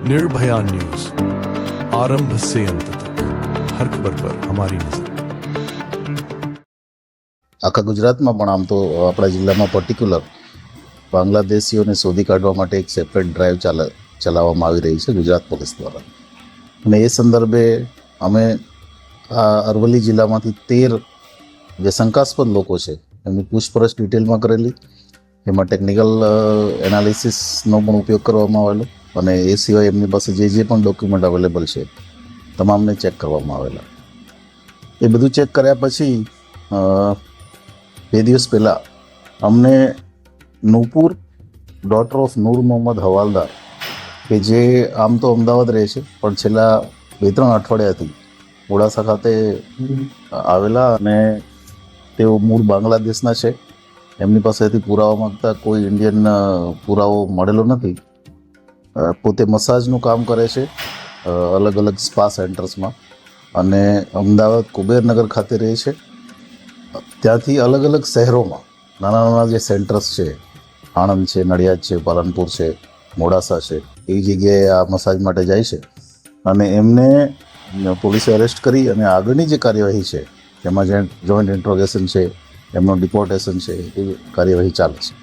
Nirbhaya news, आरंभ से अंत तक हर खबर पर हमारी नजर। આખા ગુજરાતમાં પણ આમ તો આપણા જિલ્લામાં પર્ટિક્યુલર બાંગ્લાદેશીઓને શોધી કાઢવા માટે એક સેપરેટ ડ્રાઈવ ચલાવવામાં આવી રહી છે ગુજરાત પોલીસ દ્વારા. અને એ સંદર્ભે અમે આ અરવલ્લી જિલ્લામાંથી 13 જે શંકાસ્પદ લોકો છે એમની પૂછપરછ ડિટેલમાં કરેલી. એમાં ટેકનિકલ એનાલિસિસનો પણ ઉપયોગ કરવામાં આવેલો અને એ સિવાય એમની પાસે જે પણ ડોક્યુમેન્ટ અવેલેબલ છે તમામને ચેક કરવામાં આવેલા. એ બધું ચેક કર્યા પછી 2 દિવસ પહેલાં અમને નૂપુર ડોટર ઓફ નૂર મોહમ્મદ હવાલદાર, કે જે આમ તો અમદાવાદ રહે છે પણ છેલ્લા 2-3 અઠવાડિયાથી મોડાસા ખાતે આવેલા અને તેઓ મૂળ બાંગ્લાદેશના છે. એમની પાસેથી પુરાવા માંગતા કોઈ ઇન્ડિયન પુરાવો મળેલો નથી. પોતે મસાજનું કામ કરે છે અલગ અલગ સ્પા સેન્ટર્સમાં અને અમદાવાદ કુબેરનગર ખાતે રહે છે. ત્યાંથી અલગ અલગ શહેરોમાં નાના નાના જે સેન્ટર્સ છે, આણંદ છે, નડિયાદ છે, પાલનપુર છે, મોડાસા છે, એ જગ્યાએ આ મસાજ માટે જાય છે. અને એમને પોલીસે અરેસ્ટ કરી અને આગળની જે કાર્યવાહી છે તેમાં જે જોઈન્ટ ઇન્ટ્રોગેશન છે, એમનું ડિપોર્ટેશન છે, એ કાર્યવાહી ચાલે છે.